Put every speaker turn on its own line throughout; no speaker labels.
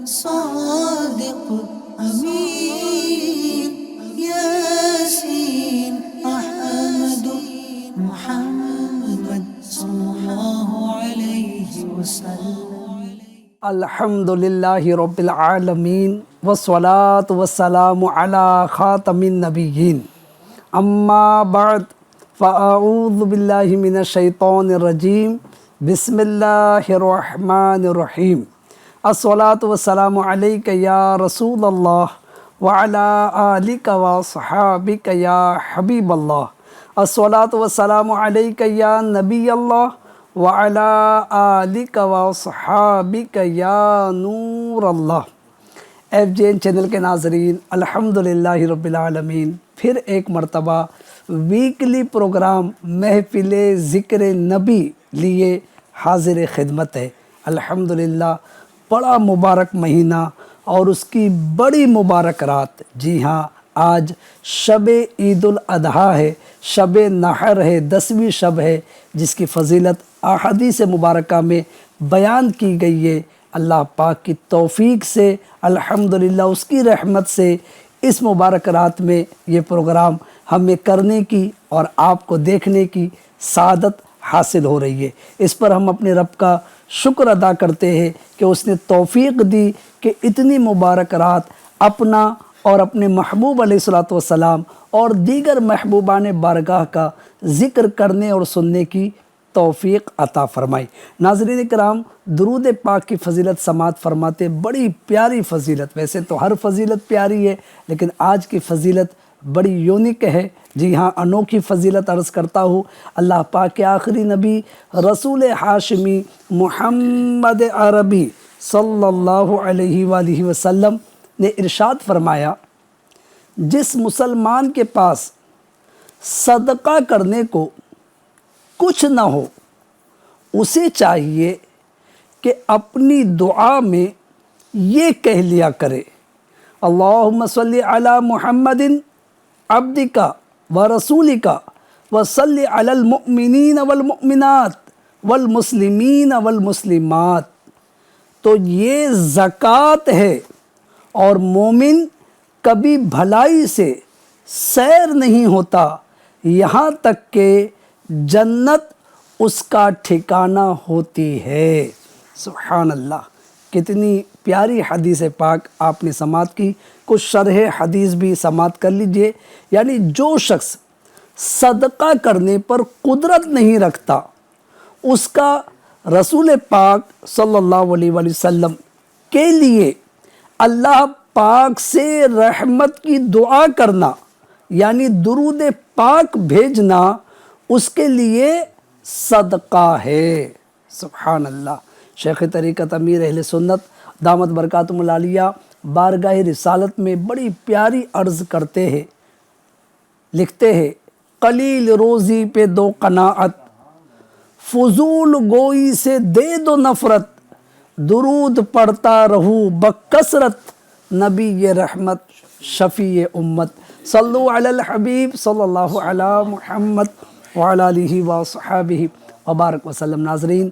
صادق امین یاسین احمد محمد صلی اللہ علیہ وسلم۔
الحمدللہ رب العالمین والصلاة والسلام علی خاتم النبیین، اما بعد فاعوذ باللہ من الشیطان الرجیم، بسم اللہ الرحمن الرحیم۔ الصلاة والسلام علیک یا رسول اللہ وعلی آلک وصحابک یا حبیب اللہ۔ الصلاة والسلام علیک یا نبی اللہ وعلی آلک وصحابک یا نور اللہ۔ FJN چینل کے ناظرین، الحمدللہ رب العالمین، پھر ایک مرتبہ ویکلی پروگرام محفل ذکر نبی لیے حاضر خدمت ہے۔ الحمدللہ بڑا مبارک مہینہ اور اس کی بڑی مبارک رات، جی ہاں آج شب عید الاضحیٰ ہے، شب نحر ہے، 10ویں شب ہے، جس کی فضیلت احادیث مبارکہ میں بیان کی گئی ہے۔ اللہ پاک کی توفیق سے، الحمدللہ اس کی رحمت سے اس مبارک رات میں یہ پروگرام ہمیں کرنے کی اور آپ کو دیکھنے کی سعادت حاصل ہو رہی ہے۔ اس پر ہم اپنے رب کا شکر ادا کرتے ہیں کہ اس نے توفیق دی کہ اتنی مبارک رات اپنا اور اپنے محبوب علیہ السلام اور دیگر محبوبان بارگاہ کا ذکر کرنے اور سننے کی توفیق عطا فرمائی۔ ناظرین کرام، درود پاک کی فضیلت سماعت فرماتے، بڑی پیاری فضیلت، ویسے تو ہر فضیلت پیاری ہے لیکن آج کی فضیلت بڑی یونیک ہے، جی ہاں انوکھی فضیلت عرض کرتا ہوں۔ اللہ پاک کے آخری نبی رسول ہاشمی محمد عربی صلی اللہ علیہ وآلہ وسلم نے ارشاد فرمایا، جس مسلمان کے پاس صدقہ کرنے کو کچھ نہ ہو، اسے چاہیے کہ اپنی دعا میں یہ کہہ لیا کرے، اللہم صلی علی محمد عبدک ورسولک وصلی علی المؤمنین والمؤمنات والمسلمین والمسلمات۔ تو یہ زکوٰۃ ہے، اور مومن کبھی بھلائی سے سیر نہیں ہوتا یہاں تک کہ جنت اس کا ٹھکانہ ہوتی ہے۔ سبحان اللہ، کتنی پیاری حدیث پاک آپ نے سماعت کی۔ کچھ شرح حدیث بھی سماعت کر لیجئے۔ یعنی جو شخص صدقہ کرنے پر قدرت نہیں رکھتا، اس کا رسول پاک صلی اللہ علیہ وآلہ وسلم کے لیے اللہ پاک سے رحمت کی دعا کرنا، یعنی درود پاک بھیجنا، اس کے لیے صدقہ ہے۔ سبحان اللہ۔ شیخ طریقت امیر اہل سنت دامت برکاتہم العالیہ بارگاہ رسالت میں بڑی پیاری عرض کرتے ہیں، لکھتے ہیں، قلیل روزی پہ دو قناعت، فضول گوئی سے دے دو نفرت، درود پڑھتا رہو بکثرت، نبی یہ رحمت شفیع امت، صلو علی الحبیب صلی اللہ علی محمد وعلی آلہ وصحابہ وبارک وسلم۔ ناظرین،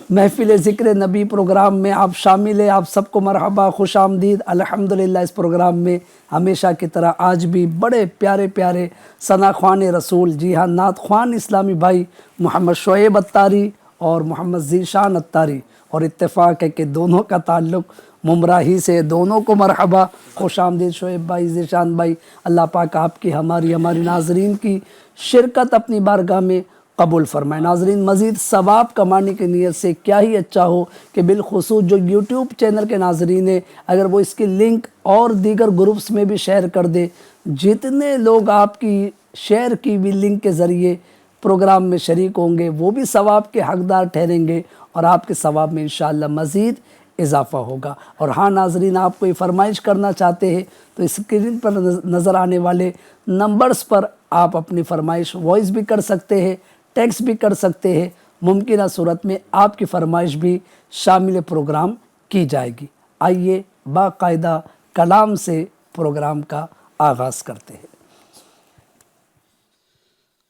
محفل ذکر نبی پروگرام میں آپ شامل ہیں، آپ سب کو مرحبا، خوش آمدید۔ الحمدللہ اس پروگرام میں ہمیشہ کی طرح آج بھی بڑے پیارے پیارے ثنا خوان رسول، جی ہاں نعت خوان اسلامی بھائی محمد شعیب اتاری اور محمد ذیشان اتاری، اور اتفاق ہے کہ دونوں کا تعلق ممراہی سے، دونوں کو مرحبا، خوش آمدید شعیب بھائی، ذیشان بھائی۔ اللہ پاک آپ کی ہماری ناظرین کی شرکت اپنی بارگاہ میں قبول فرمائے۔ ناظرین، مزید ثواب کمانے کی نیت سے کیا ہی اچھا ہو کہ بالخصوص جو یوٹیوب چینل کے ناظرین ہیں، اگر وہ اس کی لنک اور دیگر گروپس میں بھی شیئر کر دے، جتنے لوگ آپ کی شیئر کی ہوئی لنک کے ذریعے پروگرام میں شریک ہوں گے وہ بھی ثواب کے حقدار ٹھہریں گے، اور آپ کے ثواب میں انشاءاللہ مزید اضافہ ہوگا۔ اور ہاں ناظرین، آپ کوئی فرمائش کرنا چاہتے ہیں تو اسکرین پر نظر آنے والے نمبرز پر آپ اپنی فرمائش وائس بھی کر سکتے ہیں، ٹیکسٹ بھی کر سکتے ہیں۔ ممکنہ صورت میں آپ کی فرمائش بھی شامل پروگرام کی جائے گی۔ آئیے باقاعدہ کلام سے پروگرام کا آغاز کرتے ہیں۔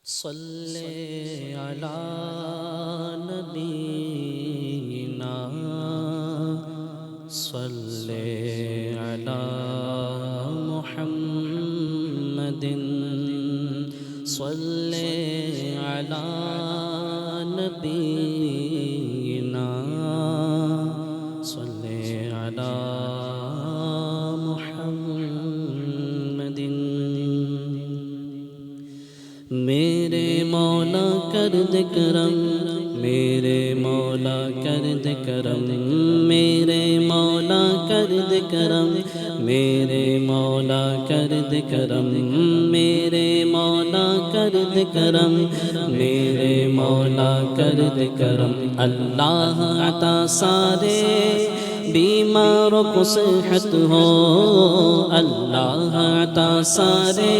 صلی علی نبینا صلی
على محمد صل على نبينا صل على محمد میرے مولا کر دے کرم میرے مولا کر دے کرم میرے مولا کر دے کرم میرے مولا کر دے کرم میرے مولا کر دے کرم میرے مولا کر دے کرم اللہ عطا سارے بیماروں کو صحت ہو اللہ عطا سارے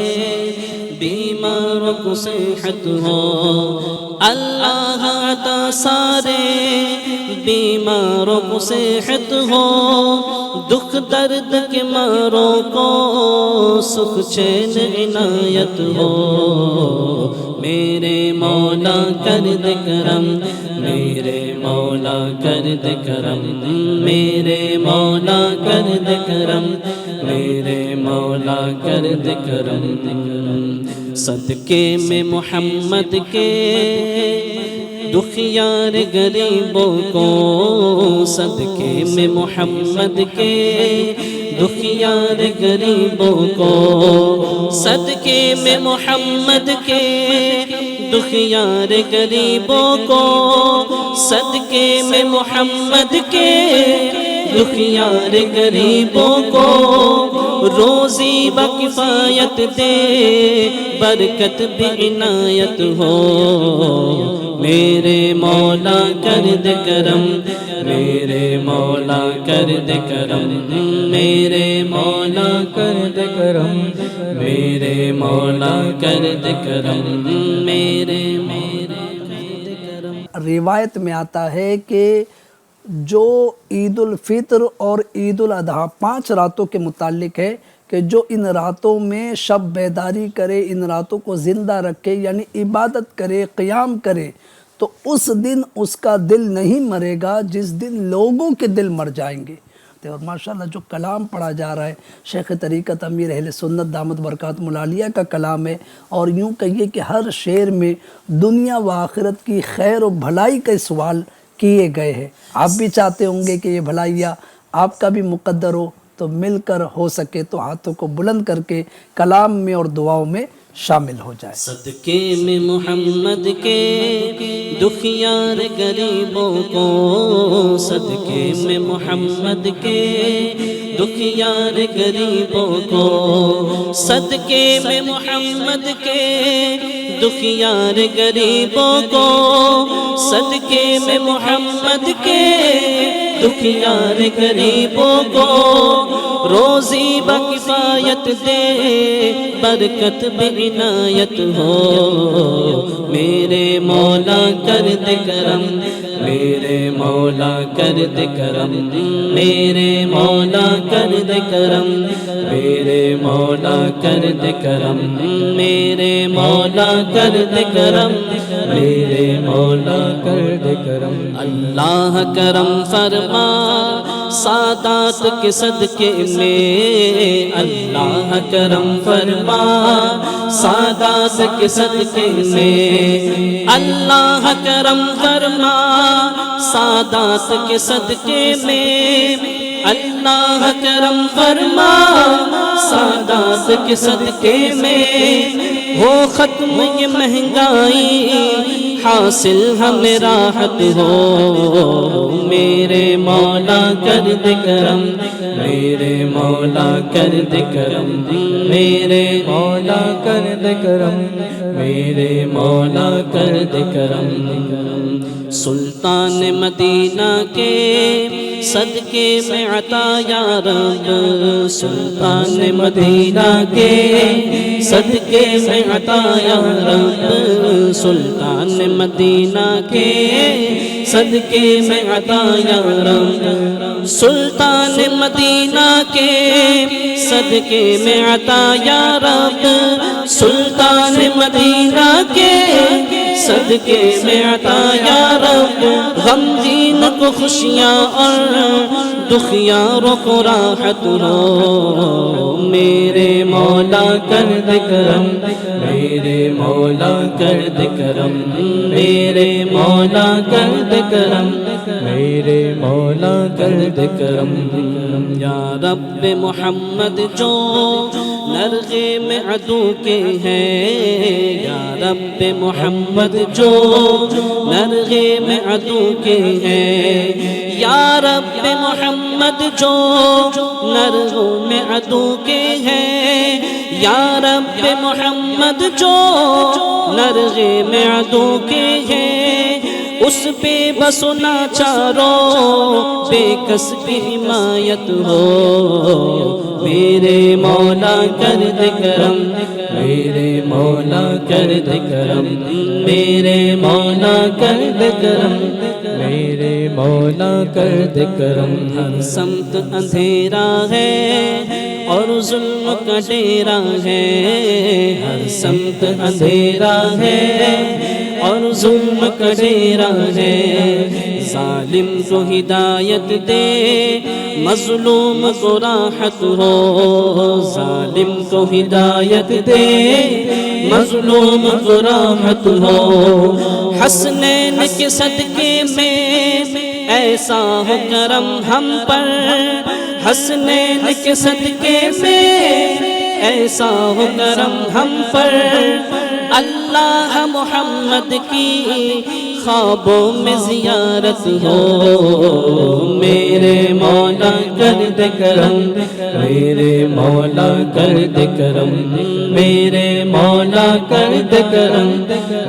بیماروں کو صحت ہو اللہ عطا سارے بیماروں کو صحت ہو دکھ درد کے ماروں کو سکھ چین عنایت ہو میرے مولا کر دے کرم میرے مولا کر دے کرم میرے مولا کر دے کرم میرے مولا کر دے کرم صدقے میں محمد کے دکھیار غریبوں کو صدقے میں محمد کے دکھیار غریبوں کو صدقے میں محمد کے دکھیار غریبوں کو صدقے میں محمد کے دکھیار غریبوں کو روزی بکفایت دے برکت بھی عنایت ہو میرے مولا کر دے کرم میرے مولا کر دے کرم میرے مولا کر دے کرم میرے مولا کر دے کرم میرے کرم
روایت میں آتا ہے کہ جو عید الفطر اور عید الاضحیٰ 5 راتوں کے متعلق ہے کہ جو ان راتوں میں شب بیداری کرے ان راتوں کو زندہ رکھے یعنی عبادت کرے قیام کرے تو اس دن اس کا دل نہیں مرے گا جس دن لوگوں کے دل مر جائیں گے اور ماشاءاللہ جو کلام پڑھا جا رہا ہے شیخ طریقت امیر اہل سنت دامت برکاتہم العالیہ کا کلام ہے اور یوں کہیے کہ ہر شعر میں دنیا و آخرت کی خیر و بھلائی کے سوال کیے گئے ہیں آپ بھی چاہتے ہوں گے کہ یہ بھلائیاں آپ کا بھی مقدر ہو تو مل کر ہو سکے تو ہاتھوں کو بلند کر کے کلام میں اور دعاؤں میں شامل ہو جائے
صدقے میں محمد کے دکھیار غریبوں کو صدقے میں محمد کے دکھیار غریبوں کو صدقے میں محمد کے دکھیار غریبوں کو صدقے میں محمد کے دکھیار غریبوں کو روزی بکفایت دے برکت بعنایت ہو میرے مولا کر دے کرم میرے مولا کر دے کرم میرے مولا کر دے کرم میرے مولا کر دے کرم میرے مولا کر دے کرم میرے مولا کر دے کرم اللہ کرم فرما سادات کے صدقے میں اللہ کرم فرما سادات کے صدقے میں اللہ کرم فرما سادات کے صدقے میں اللہ کرم فرما سادات کے صدقے میں ہو ختم یہ مہنگائی حاصل ہمیں راحت ہو میرے مولا کر دے کرم میرے مولا کر دے کرم میرے مولا کر دے کرم میرے مولا کر دے کرم سلطان مدینہ کے صدقے میں عطا یا رب سلطان مدینہ کے صدقے میں عطا یا رب سلطان مدینہ کے صدقے میں عطا یا رب سلطان مدینہ کے صدقے میں عطا یا رب سلطان مدینہ کے صدقے میں عطا یا رب، غمگین کو خوشیاں اور دکھیاروں کو راحت ہو، میرے مولا کر دے کرم، میرے مولا کر دے کرم، میرے مولا کر دے کرم، میرے مولا کر دے کرم۔ یا رب محمد جو نرغے میں عدو کے ہیں، یا رب محمد جو نرغے میں عدو کے ہیں، یا رب محمد جو نرغوں میں عدو کے ہیں، یا رب محمد جو نرغے میں عدو کے ہیں، اس پہ بس ناچاروں بے کس کی حمایت ہو، میرے مولا کر دے کرم، میرے مولا کر دے کرم، میرے مولا کر دے کرم، میرے مولا کر دے کرم۔ ہر سمت اندھیرا ہے اور ظلم کا ڈیرا ہے، ہر سمت اندھیرا ہے اور ظلم کا ڈیرا ہے، ظالم کو ہدایت دے مظلوم کو راحت ہو، ظالم کو ہدایت دے مظلوم کو راحت ہو، حسنین کے صدقے میں ایسا ہو کرم ہم پر، حسنین کے صدقے میں ایسا ہو کرم ہم پر، اللہ محمد کی خوابوں میں زیارت ہو، میرے مولا کر دے کرم، میرے مولا کر دے کرم، میرے مولا کر دے کرم،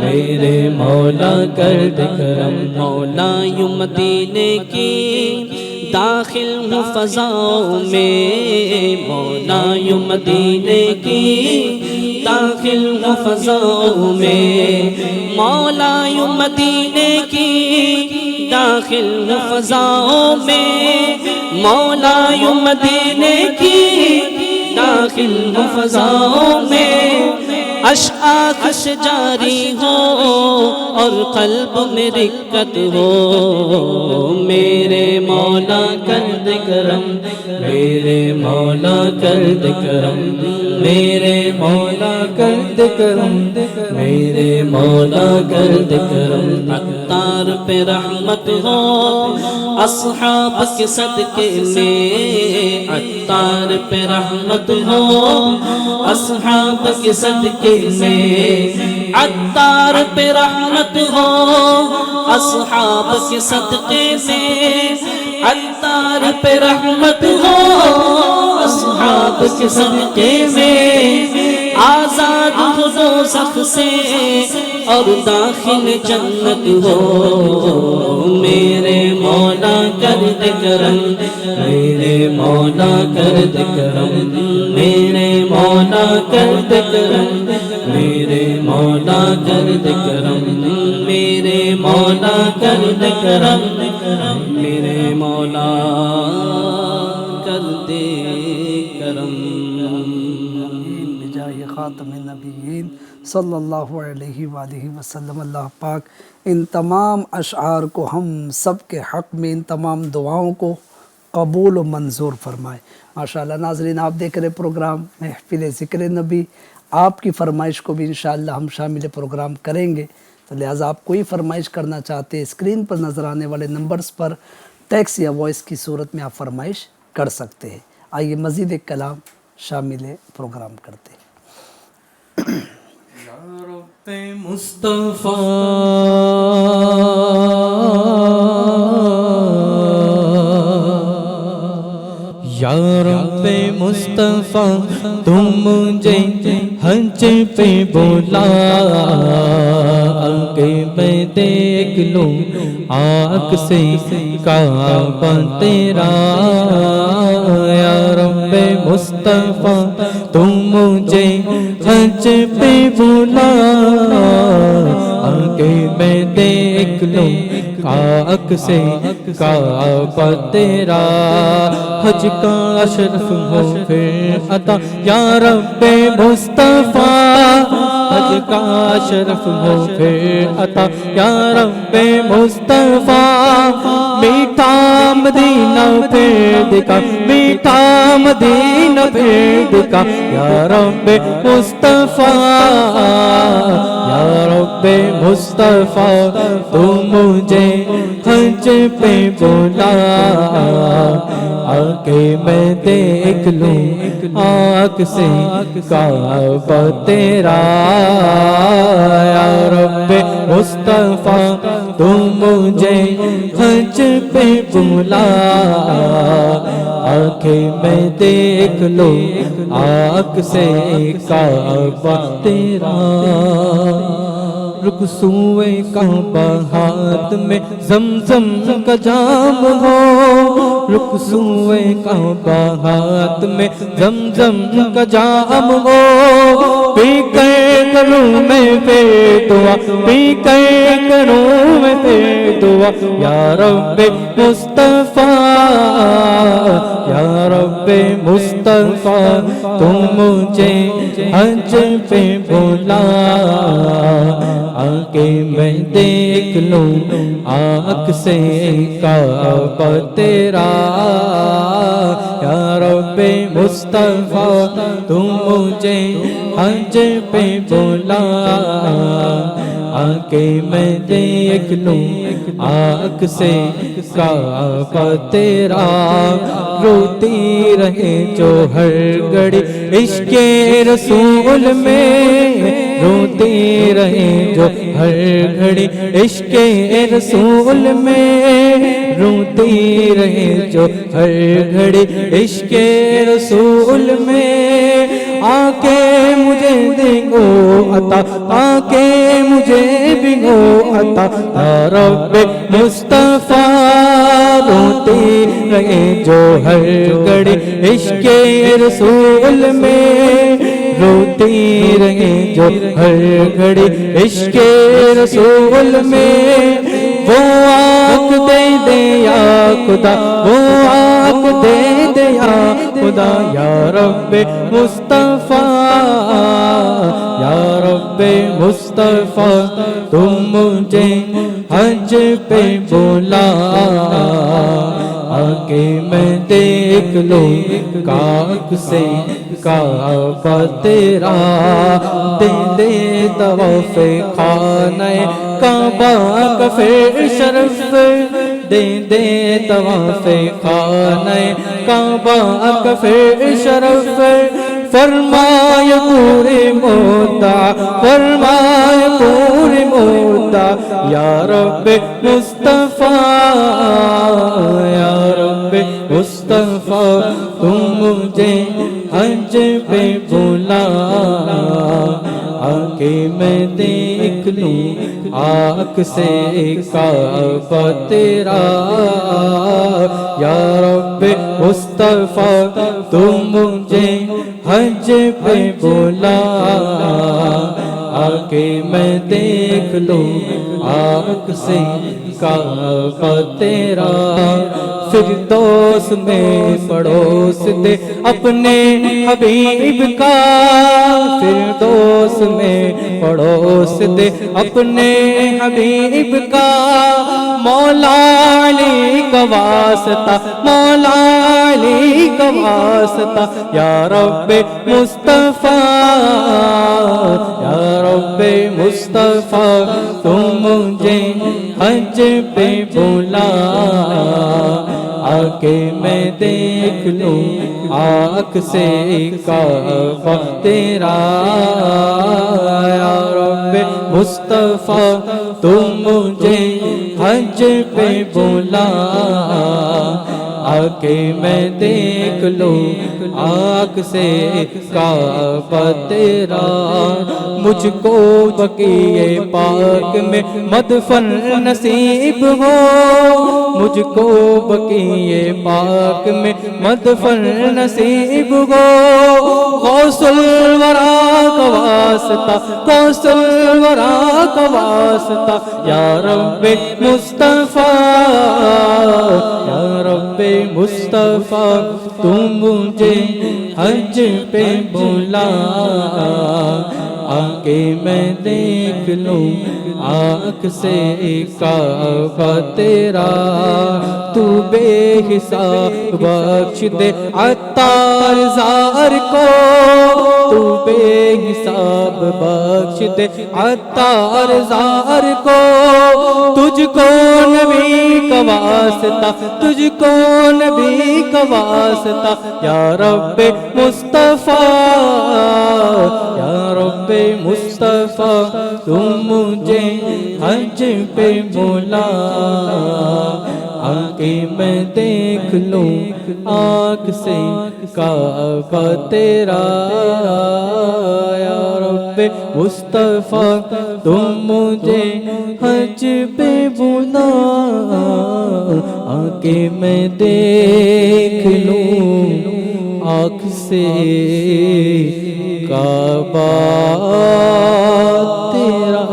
میرے مولا کر دے کرم۔ مولا یوں مدینے کی داخل ہوں فضاؤں میں، مولا یوں مدینے کی داخل ہوں فضاؤں میں، مولا یوں مدینے کی داخل ہوں فضاؤں میں، مولا یوں مدینے کی داخل ہوں فضاؤں میں، اشعاق سے جاری ہو اور قلب میں رقت ہو، میرے مولا کر دے کرم، میرے مولا کر دے کرم، میرے مولا کر دے کرم، میرے مولا کر دے کرم۔ عطار پہ رحمت ہو اصحاب کے صدقے میں، عطار پہ رحمت ہو اصحاب کے صدقے میں، عطار پہ رحمت ہو اصحاب کے صدقے میں، عطار پہ رحمت ہو اصحاب کے صدقے میں، آزاد ہو دوزخ سے اور داخل جنت ہو، میرے مولا کر دے کرم، میرے مولا کر دے کرم، میرے مولا کر دے کرم، میرے مولا کر دے کرم، میرے مولا کر دے کرم، میرے مولا کر دے کرم۔
بجاہ خاتم النبیین صلی اللہ علیہ وآلہ وسلم۔ اللہ پاک ان تمام اشعار کو ہم سب کے حق میں، ان تمام دعاؤں کو قبول و منظور فرمائے۔ ماشاءاللہ ناظرین، آپ دیکھ رہے پروگرام محفل ذکر نبی، آپ کی فرمائش کو بھی انشاءاللہ ہم شامل پروگرام کریں گے، تو لہٰذا آپ کوئی فرمائش کرنا چاہتے ہیں اسکرین پر نظر آنے والے نمبرز پر ٹیکس یا وائس کی صورت میں آپ فرمائش کر سکتے ہیں۔ آئیے مزید ایک کلام شامل پروگرام کرتے ہیں۔
یا رب مصطفیٰ یا رب مصطفیٰ تم مجھے حج پہ بولا کہ میں دیکھ لوں آنکھ سے کعبہ تیرا، یا رب مصطفیٰ تم مجھے حج پہ بولا کہ میں دیکھ دیکھ لوں خاک سے کعبہ تیرا، حج کا اشرف ہو پھر عطا یا رب مصطفیٰ، حج کا اشرف ہو پھر عطا یا رب مصطفیٰ، میٹھا مدینہ پھر دکھا، میٹھا مدینہ پھر دکھا یا رب مصطفیٰ، یا رب مصطفیٰ تو مجھے حج پہ بلا، آ کے میں دیکھ لوں آنکھ سے کعبہ تیرا، یا رب مصطفیٰ تو مجھے حج پہ بلا، آنکھیں میں دیکھ لوں آنکھ سے کعبہ تیرا، رکسوئے کعبہ ہاتھ میں زمزم کا جام ہو، رکسوئے کعبہ ہاتھ میں زمزم کا جام ہو، پی کر کروں میں پھر دعا، پی کر کروں میں پھر دعا یا رب مصطفیٰ، یا رب مصطفیٰ تم مجھے حج پہ بلا، آنکھیں میں دیکھ لوں آنکھ سے کعبہ تیرا، یا رب مصطفیٰ تم مجھے حج پہ بلا، آنکھیں میں دیکھ لوں آنکھ سے کعبہ تیرا، روتی رہے جو ہر گھڑی عشق رسول میں، روتی رہے جو ہر گھڑی عشق رسول میں، روتی رہے جو ہر گھڑی عشق رسول میں، آنکھیں مجھے دیکھو عطا، آنکھیں مجھے بھگو عطا یا رب مصطفیٰ، روتی رہے جو ہر گھڑی عشق رسول میں، روتی رہے جو ہر گھڑی عشق رسول میں، وہ آنکھ دے دے یا خدا، وہ آنکھ دے دے یا خدا یا رب مصطفیٰ، یا رب مصطفیٰ تم مجھے حج پہ بلا، آنکھیں میں دیکھ لوں کاک سے کعبہ تیرا، دے دے طواف خانہ کعبہ کا پھر شرف، دے دے طواف خانہ کعبہ کا پھر شرف، فرمائے پورے موتا، فرمائے پورے موتا یا رب مصطفیٰ، یا رب مصطفیٰ تم مجھے حج پہ بلا، آنکھیں میں دیکھ لوں آنکھ سے کعبہ تیرا، یا رب مصطفیٰ تم مجھے حج پہ بلا، آنکھیں میں دیکھ لوں آنکھ سے کعبہ تیرا، فردوس میں پڑوس دے اپنے حبیب کا، فردوس میں پڑوس دے اپنے حبیب کا، مولا علی کا واسطہ، مولا علی کا واسطہ یا رب مصطفیٰ، یا رب مصطفیٰ تم مجھے حج پہ بلا، آنکھیں میں دیکھ لوں آنکھ سے کعبہ تیرا، یا رب مصطفیٰ تم مجھے حج پہ بلا، آنکھیں میں دیکھ لوں آنکھ سے کعبہ تیرا، مجھ کو بقیع پاک میں مدفن نصیب ہو، مجھ کو بقیع پاک میں مدفن نصیب ہو، غوث الورا کا واسطہ، غوث الورا کا واسطہ، یا رب مصطفیٰ، یا رب مصطفیٰ، تم مجھے حج پہ بلا، آگے میں دیکھ لوں آنکھ سے کعبہ تیرا، تو بے حساب بخش دے عطار زار کو، تو بے حساب بخش دے عطار زار کو، تجھ کو نبی کا واسطہ، تجھ کو نبی کا واسطہ، یا رب مصطفیٰ، یا رب مصطفیٰ، تم مجھے حج پہ بلا، آگے میں دیکھ لوں آنکھ سے کعبہ تیرا، یا رب مصطفیٰ، تم مجھے حج پہ بلا، آگے میں دیکھ لوں آنکھ سے کعبہ تیرا۔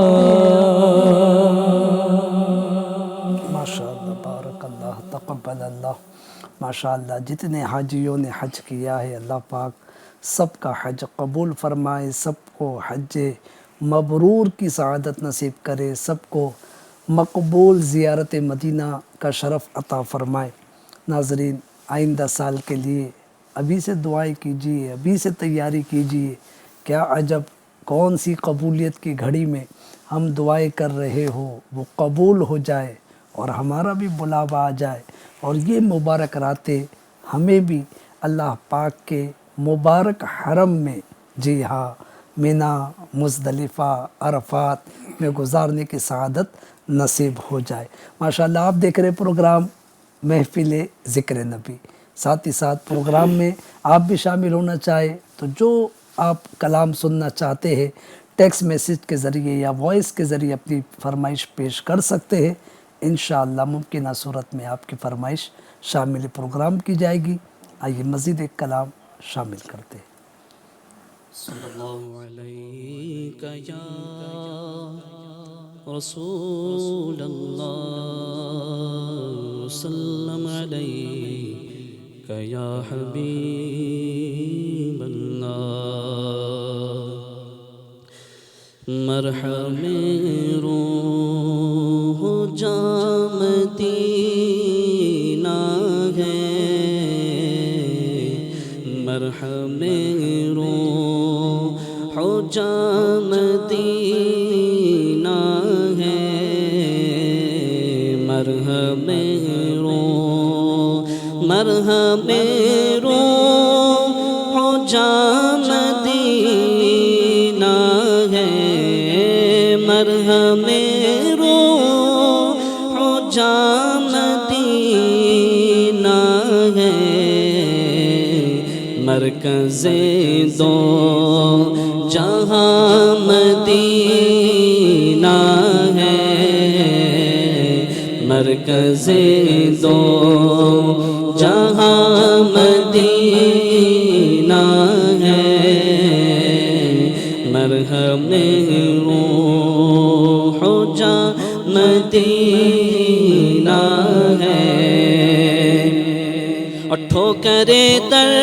ماشاءاللہ، بارک اللہ، تقبل اللہ۔ ماشاءاللہ، جتنے حاجیوں نے حج کیا ہے اللہ پاک سب کا حج قبول فرمائے، سب کو حج مبرور کی سعادت نصیب کرے، سب کو مقبول زیارت مدینہ کا شرف عطا فرمائے۔ ناظرین، آئندہ سال کے لیے ابھی سے دعائیں کیجیے، ابھی سے تیاری کیجیے۔ کیا عجب، کون سی قبولیت کی گھڑی میں ہم دعائیں کر رہے ہو، وہ قبول ہو جائے اور ہمارا بھی بلاوا آ جائے، اور یہ مبارک راتیں ہمیں بھی اللہ پاک کے مبارک حرم میں، جی ہاں، مینا، مزدلفہ، عرفات میں گزارنے کی سعادت نصیب ہو جائے۔ ماشاءاللہ، آپ دیکھ رہے پروگرام محفل ذکر نبی، ساتھ ہی ساتھ پروگرام میں آپ بھی شامل ہونا چاہے تو جو آپ کلام سننا چاہتے ہیں ٹیکسٹ میسیج کے ذریعے یا وائس کے ذریعے اپنی فرمائش پیش کر سکتے ہیں۔ انشاءاللہ ممکنہ صورت میں آپ کی فرمائش شامل پروگرام کی جائے گی۔ آئیے مزید ایک کلام شامل کرتے ہیں۔
صلی اللہ علیہ یا رسول اللہ، وسلم علیہ یا حبیب اللہ، مرحم روح جام مدینہ ہے، مرحم روح جام مدینہ ہے، مرحم مرحم روح جام مدینہ ہے، مرحم روح جام مدینہ ہے، مرکز دو جہاں مدینہ ہے، مرکز دو جہاں مدینہ ہے، مرحم روح جہاں مدینہ ہے، اور ٹھوکرے در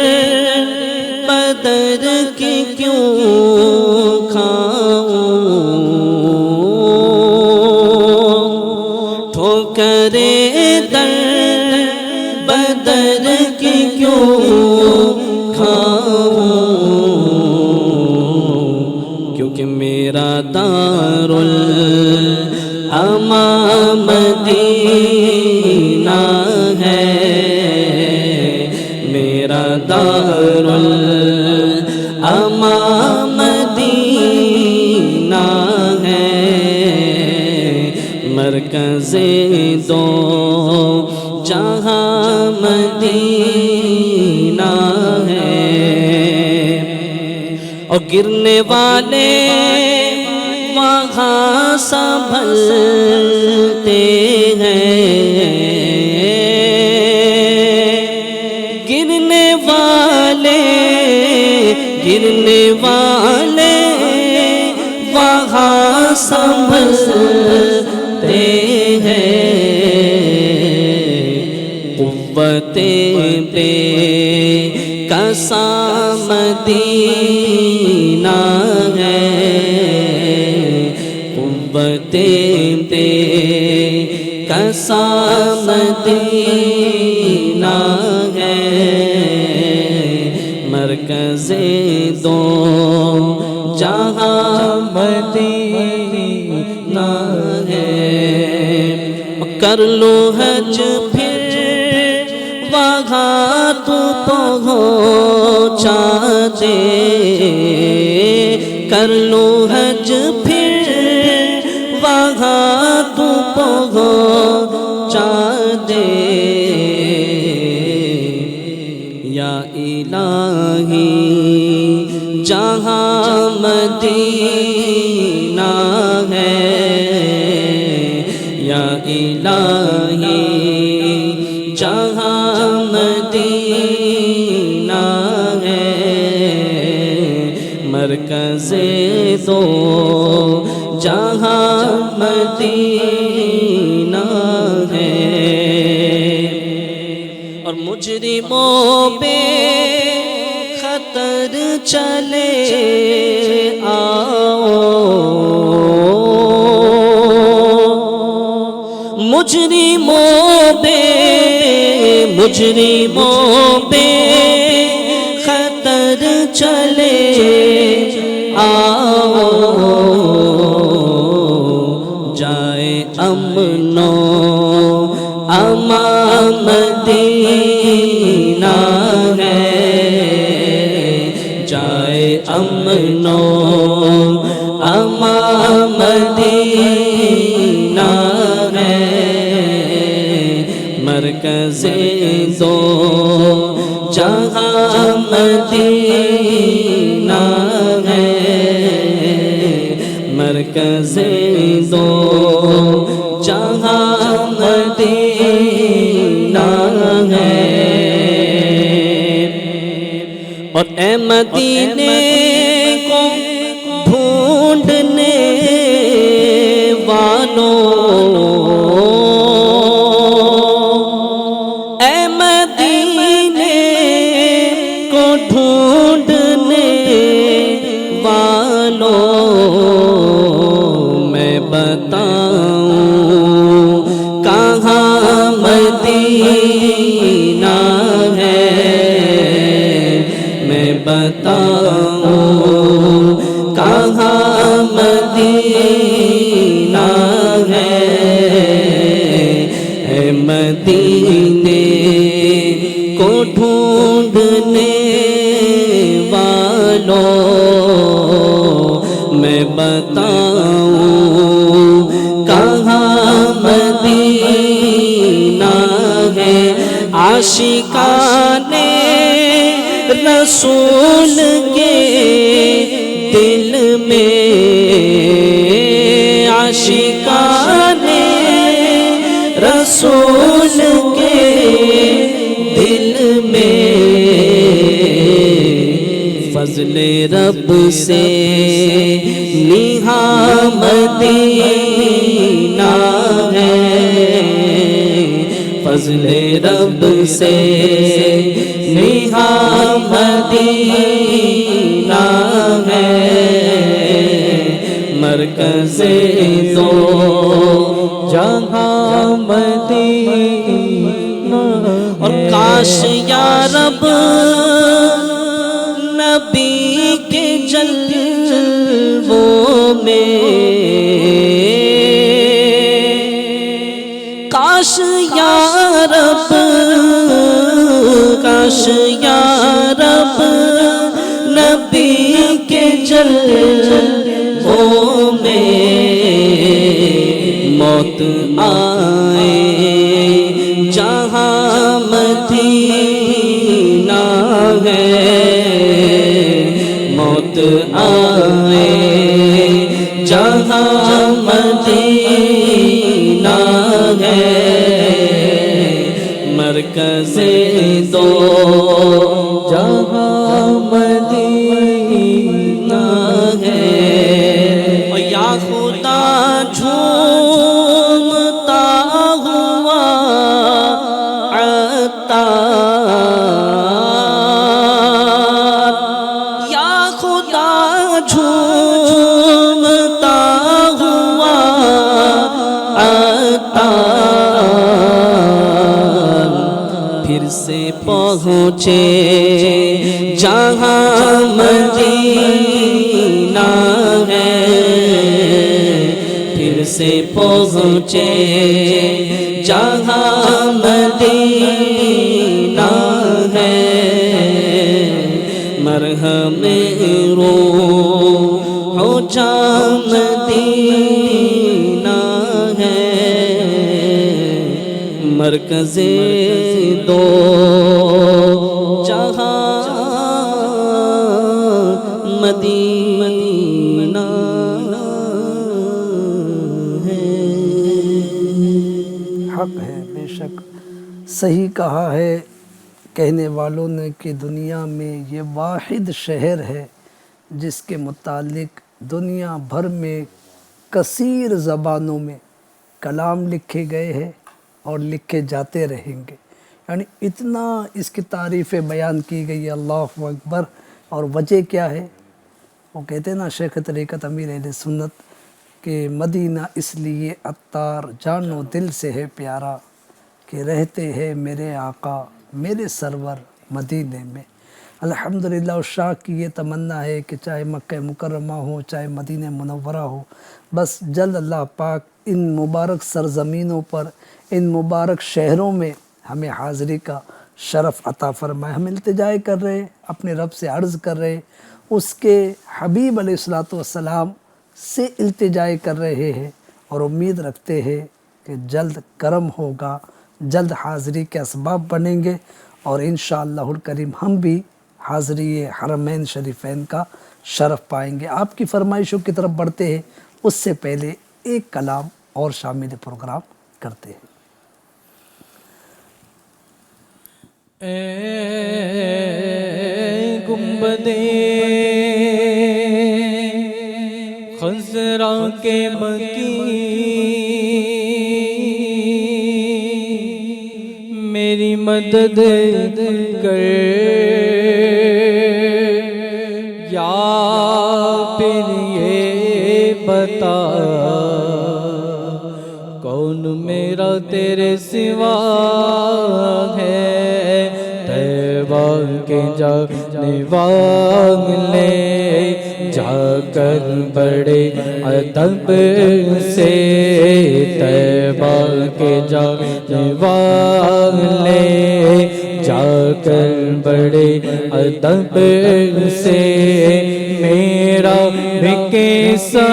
بدر کی کیوں کھاؤں، ٹھوکرے در بدر کی کیوں کھاؤں، کیونکہ میرا دارالامام مدینہ ہے، میرا دارالامام مدینہ ہے، مرکز دو جہاں مدینہ ہے، اور گرنے والے وہاں سنبھلتے ہیں، گرنے والے وہاں سنبھلتے ہیں، قوتیں بے کساں مدینہ ہے، قوتیں بے کساں مدینہ ہے، مرکز دو جہاں مدینہ ہے، کر لو حج پھر وہاں تو پہنچا دے، کر لو حج پھر وہاں تو پہنچا دے، یا الہی جہاں مدینہ ہے، یا الہی جہاں مدینہ ہے، مرکز دو جہاں مدینہ ہے، اور مجرموں پہ خطر چلے آؤ، مجرموں پہ خطر چلے آؤ، جائے امن و امان مدینہ ہے، جائے امن و امان مدینہ ہے، مرکز دو جہاں مدینہ ہے، مرکز دو جہاں مدینہ ہے، اور اے مدینے کو ڈھونڈنے والوں، اے مدینے کو ڈھونڈنے والوں، میں بتاؤں کہاں مدینہ ہے، میں بتاؤں کہاں مدینہ ہے، اے مدینے کو ڈھونڈنے والوں، میں بتاؤں کہاں مدینہ ہے، عاشقان رسول کے دل میں، عاشقان رسول کے دل میں، فضل رب سے نہاں مدینہ ہے، فضل رب سے نہاں مدینہ ہے، مرکز دو جہاں مدینہ، اور کاش یا رب نبی کے جلووں میں، کاش یا رب، کاش یا رب نبی کے جلووں میں موت آئے جہاں مدینہ ہے، موت جھومتا ہوا عطار پھر سے پہنچے جہاں مدینہ ہے، پھر سے پہنچے جہاں مدینہ ہے، مرہم روح و جان مدینہ ہے، مرکز دو جہاں مدینہ ہے۔
حق ہے، بے شک صحیح کہا ہے کہنے والوں نے کہ دنیا میں یہ واحد شہر ہے جس کے متعلق دنیا بھر میں کثیر زبانوں میں کلام لکھے گئے ہیں اور لکھے جاتے رہیں گے، یعنی اتنا اس کی تعریفیں بیان کی گئی ہے، اللہ اکبر۔ اور وجہ کیا ہے؟ وہ کہتے ہیں نا شیخ طریقت امیر اہل سنت کہ مدینہ اس لیے عطار جان و دل سے ہے پیارا کہ رہتے ہیں میرے آقا میرے سرور مدینے میں۔ الحمدللہ اس شاہ کی یہ تمنا ہے کہ چاہے مکہ مکرمہ ہو چاہے مدینہ منورہ ہو، بس جلد اللہ پاک ان مبارک سرزمینوں پر ان مبارک شہروں میں ہمیں حاضری کا شرف عطا فرمائے۔ ہم التجا کر رہے ہیں، اپنے رب سے عرض کر رہے ہیں، اس کے حبیب علیہ الصلوۃ سے التجا کر رہے ہیں اور امید رکھتے ہیں کہ جلد کرم ہوگا، جلد حاضری کے اسباب بنیں گے اور انشاءاللہ الکریم ہم بھی حاضری حرمین شریفین کا شرف پائیں گے۔ آپ کی فرمائشوں کی طرف بڑھتے ہیں، اس سے پہلے ایک کلام اور شامل پروگرام کرتے ہیں۔
اے گنبدِ خضرا کے مکی میری مدد کر یا پھر یہ بتا کون میرا تیرے سوا ہے، طیبہ کے جانے والے جا کر بڑے ادب سے، طیبہ کے جانے والے جا کر بڑے ادب سے، میرا بھی قصہ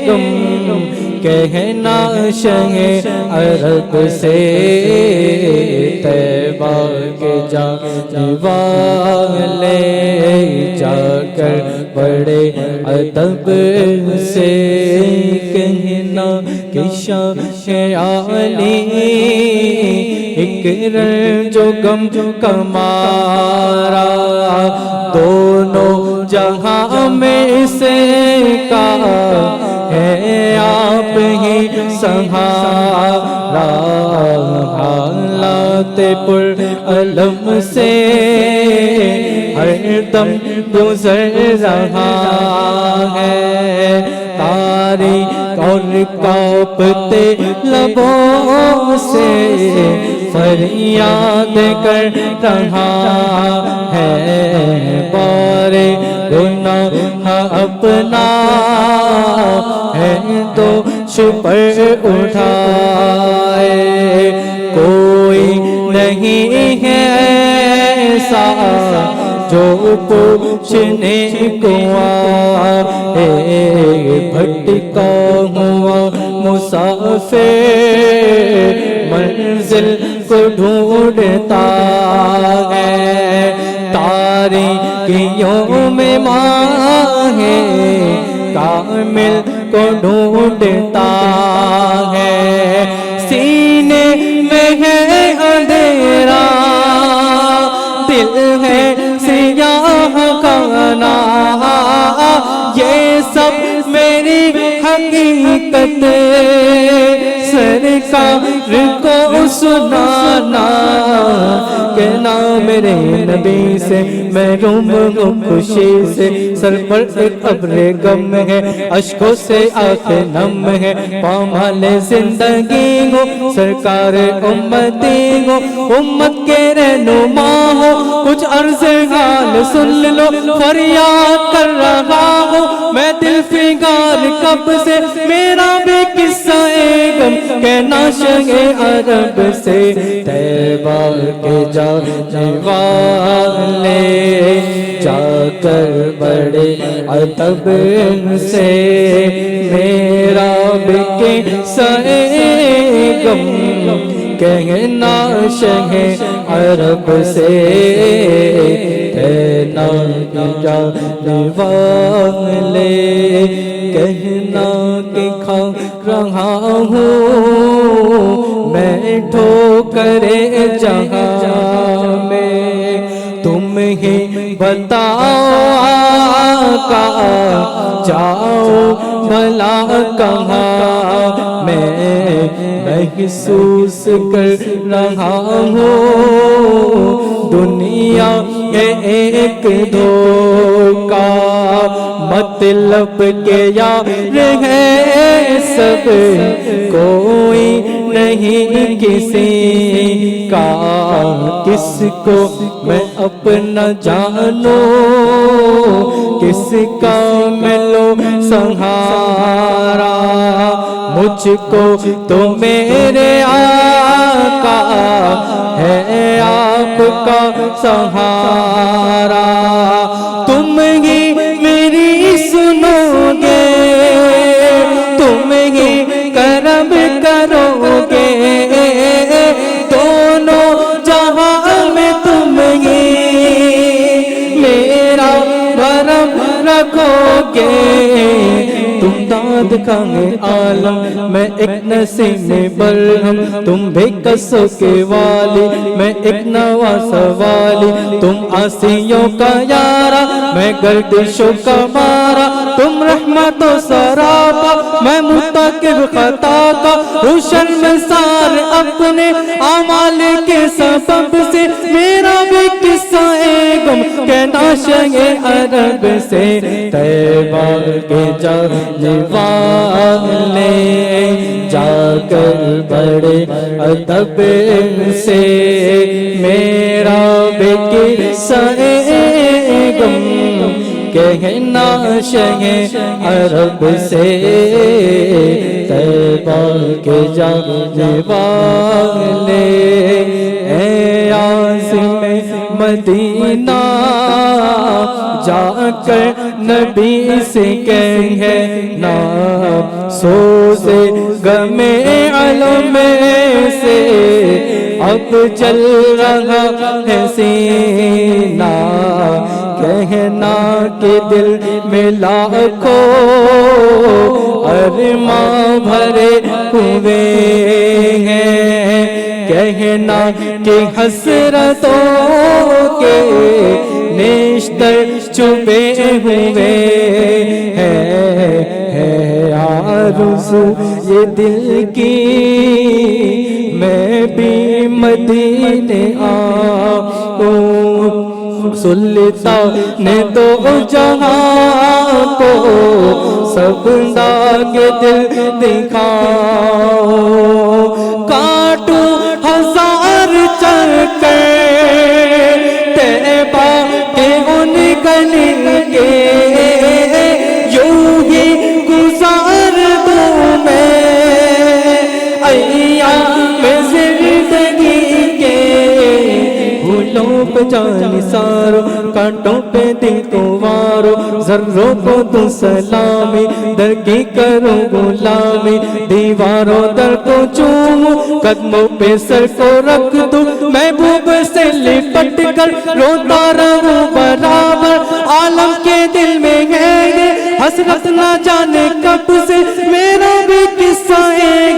غم کہنا شہ عرب سے، طیبہ کے جانے والے جا کر بڑے ادب سے، کہنا کہ شاہ علی ایک رنج و غم کمارا دونوں جہاں میں سے کا ہے آپ ہی سہارا، حالات پر علم سے ہر دم گزر رہا ہے، تاریخ اور کانپتے لبوں سے فریاد کر رہا ہے، بارے گناہ اپنا ہے تو چھپر اٹھائے، کوئی نہیں ہے ایسا جو پوچھنے کو آئے، بھٹکا ہوا مسافر منزل کو ڈھونڈتا ہے، تاریکیوں میں ماہ کامل کو ڈھونڈتا ہے، سینے میں ہے اندھیرا دل ہے سیاہ کانا، یہ سب میری حقیقت سرکار کو سنانا کہ نا میرے نبی سے، محروم ہوں خوشی سے، سر پر ایک ابر غم ہے، اشکوں سے آنکھیں نم ہے، پامال زندگی ہو، سرکار امتی ہو، امت کے رہنما ہو، کچھ عرض حال سن لو، فریاد کر رہا ہوں میں دل فگار کب سے، میرا بھی قصہ غم کہنا شہ عرب سے، طیبہ کے جانے والے جا کر بڑے ادب سے، میرا بھی قصہ غم کہنا شہ عرب سے، کہنا جانے والے کہنا کہ کھا رہا ہوں میں ٹھوکریں جہاں میں، تم ہی بتاؤ آقا جاؤ بھلا کہاں، میں محسوس کر رہا ہوں دنیا ہے ایک دھوکا، مطلب کہ یار ہے سب کوئی نہیں کسی کا، کس کو میں اپنا جانوں کس کا میں لو سہارا، مجھ کو تو میرے آقا ہے آپ کا سہارا، تم ہی میری سنو گے، تم ہی کرم کرو گے، دونوں جہاں میں تم ہی میرا بھرم رکھو گے، تم داد خانِ عالم میں ایک نسیم برہم، تم بے قصوں کے والی میں ایک نواز والی، تم آسیوں کا یارا میں گردشوں کا مارا، تم رحمت و سراپا میں مرتکب خطا کا، ہوں شرمسار اپنے اعمال کے سبب سے، میرا بھی قصہ غم کہنا شہ عرب سے، طیبہ کے جانے والے جا کر بڑے ادب سے، میرا بھی قصہ غم کہنا شہ عرب سے، طیبہ کے جانے والے اے عازم مدینہ جا کر نبی سے کہنا، سوز غم علم سے اب جل رہا ہے سینہ، کہنا کہ دل میں لاکھوں ارماں بھرے ہوئے ہیں، کہنا کہ حسرتوں کے نشتر چھپے ہوئے ہیں، آرزو یہ دل کی میں بھی مدینے آؤں، سلطان نے دو جہاں کو سب داغ دل دکھاؤ، کاٹوں ہزار چکر طیبہ کے ان گلی کے، یوں ہی گزار دوں میں ایام زندگی کے، پھولوں پہ جان سارو کانٹوں پہ دل کو وارو، ذروں کو تو سلامی در کی کرو غلامی، دیواروں در کو چوموں قدموں پہ سر کو رکھ دوں، محبوب سے لپٹ کر روتا رہوں برابر، عالم کے دل میں ہے یہ حسرت نہ جانے کب سے، میرا بھی قصہ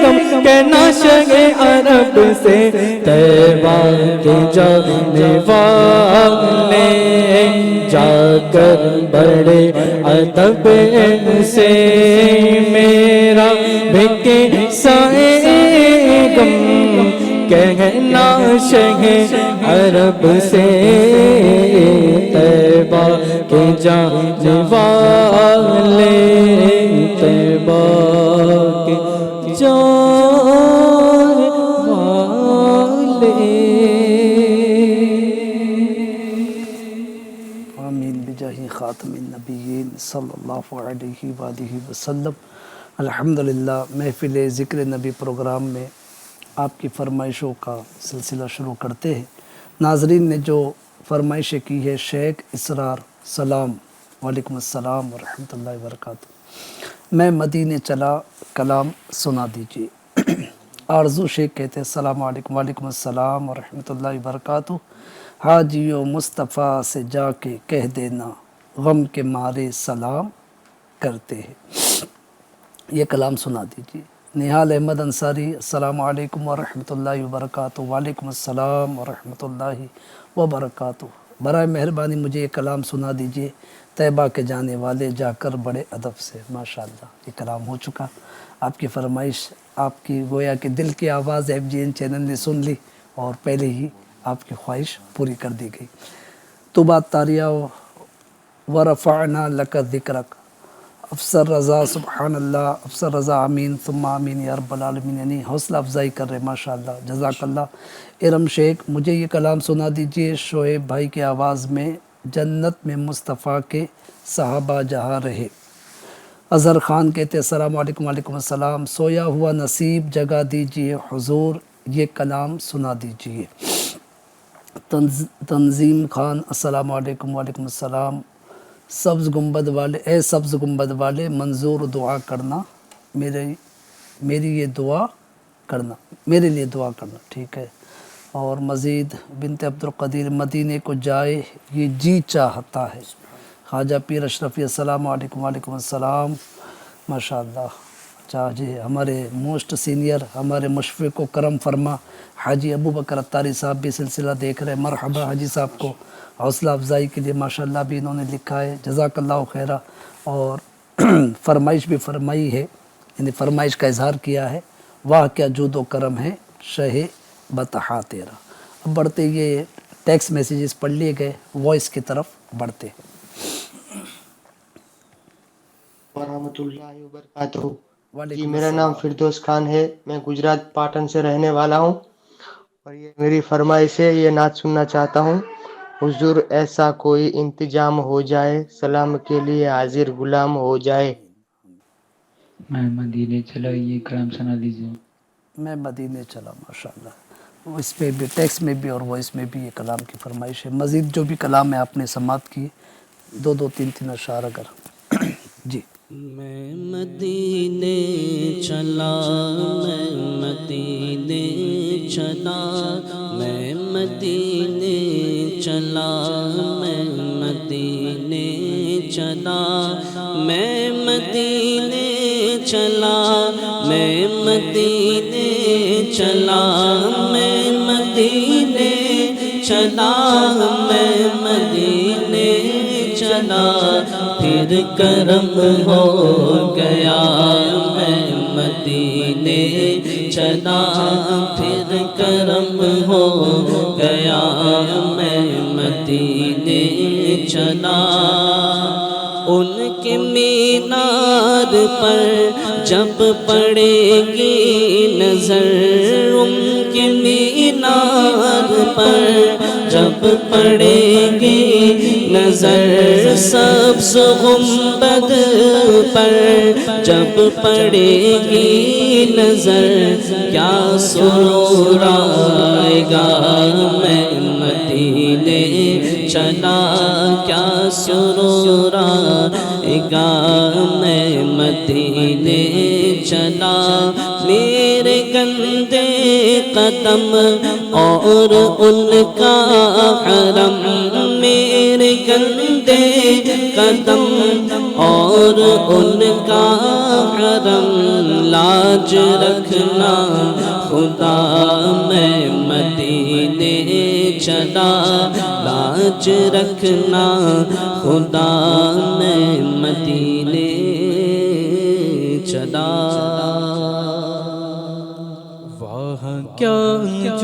غم کہنا شہ عرب سے، طیبہ کے جانے والے جا کر بڑے ادب سے، میرا بھی قصہ غم کہنا شہ عرب سے طیبہ کے جانے والے طیبہ کے جانے والے
آمین بجاہ خاتم النبیین صلی اللہ علیہ وآلہ وسلم۔ الحمدللہ محفل ذکر نبی پروگرام میں آپ کی فرمائشوں کا سلسلہ شروع کرتے ہیں۔ ناظرین نے جو فرمائشیں کی ہے، شیخ اسرار سلام، وعلیکم السلام ورحمۃ اللہ وبرکاتہ۔ میں مدینے چلا کلام سنا دیجیے۔ آرزو شیخ کہتے ہیں السلام علیکم، وعلیکم السلام ورحمۃ اللہ وبرکاتہ۔ حاجیو مصطفیٰ سے جا کے کہہ دینا، غم کے مارے سلام کرتے ہیں۔ یہ کلام سنا دیجیے۔ نہال احمد انصاری السلام علیکم ورحمۃ اللہ وبرکاتہ، وعلیکم السلام ورحمۃ اللہ وبرکاتہ۔ برائے مہربانی مجھے یہ کلام سنا دیجیے، طیبہ کے جانے والے جا کر بڑے ادب سے۔ ماشاءاللہ یہ کلام ہو چکا۔ آپ کی فرمائش، آپ کی گویا کہ دل کی آواز FGN چینل نے سن لی اور پہلے ہی آپ کی خواہش پوری کر دی گئی۔ تو بات تاریہ ورفعنا لک ذکرک، افسر رضا سبحان اللہ، افسر رضا آمین ثم آمین یا رب العالمین، یعنی حوصلہ افزائی کر رہے، ماشاءاللہ جزاک اللہ۔ ارم شیخ مجھے یہ کلام سنا دیجئے شعیب بھائی کی آواز میں، جنت میں مصطفیٰ کے صحابہ جہاں رہے۔ اظہر خان کہتے ہیں السلام علیکم، وعلیکم السلام۔ سویا ہوا نصیب جگا دیجئے حضور، یہ کلام سنا دیجئے۔ تنظیم خان السلام علیکم، وعلیکم السلام۔ سبز گنبد والے، اے سبز گنبد والے منظور دعا کرنا، میری یہ دعا کرنا، میرے لیے دعا کرنا، ٹھیک ہے۔ اور مزید بنت عبدالقدیر مدینے کو جائے یہ جی چاہتا ہے۔ خواجہ پیر اشرفی السلام علیکم، وعلیکم السلام، ماشاءاللہ۔ اچھا جی، ہمارے موسٹ سینئر، ہمارے مشفق و کرم فرما حاجی ابو بکر اتاری صاحب بھی سلسلہ دیکھ رہے ہیں۔ مرحبا حاجی صاحب کو حوصلہ افزائی کے لیے ماشاءاللہ بھی انہوں نے لکھا ہے، جزاک اللہ خیرہ۔ اور فرمائش بھی فرمائی ہے، یعنی فرمائش کا اظہار کیا ہے، واہ کیا جود و کرم ہے شہ بطحا تیرا۔ اب بڑھتے، یہ ٹیکسٹ میسیجز پڑھ لیے گئے، وائس کی طرف بڑھتے ہیں۔
ورحمۃ اللہ وبرکاتہ۔ جی
وعلیکم
میرا نام فردوس خان ہے، میں گجرات پاٹن سے رہنے والا ہوں، اور یہ میری فرمائش ہے، یہ نعت سننا چاہتا ہوں۔ حضور ایسا کوئی انتظام ہو جائے، سلام کے لیے حاضر غلام ہو جائے۔
میں مدینے چلا، یہ کلام سنا دیجیے۔
میں مدینے چلا، ماشاءاللہ۔ اس پہ بھی ٹیکسٹ میں بھی اور وائس میں بھی یہ کلام کی فرمائش ہے۔ مزید جو بھی کلام ہے آپ نے سماعت کیے، دو تین اشعار اگر جی۔
میں مدینے چلا، میں مدینے چلا، میں مدینے چلا، میں مدینے چلا، میں مدینے چلا، میں مدینے چلا، میں مدینے چلا، میں مدینے چلا، پھر کرم ہو گیا، میں مدینے چلا، پھر کرم ہو گیا، میں مدینے چلا۔ ان کے مینار پر جب پڑے گی نظر، ان کے مینار پر جب پڑے گی نظر، سبز گنبد پر جب پڑے گی نظر، کیا سرور آئے گا، میں مدینے چلا، کیا سرور آئے گا، میں مدینے چلا۔ میرے گندے قدم اور ان کا حرم، میرے گندے قدم اور ان کا حرم، لاج رکھنا خدا، میں مدینے چلا، لاج رکھنا خدا، میں مدینے چلا۔ وہاں کیا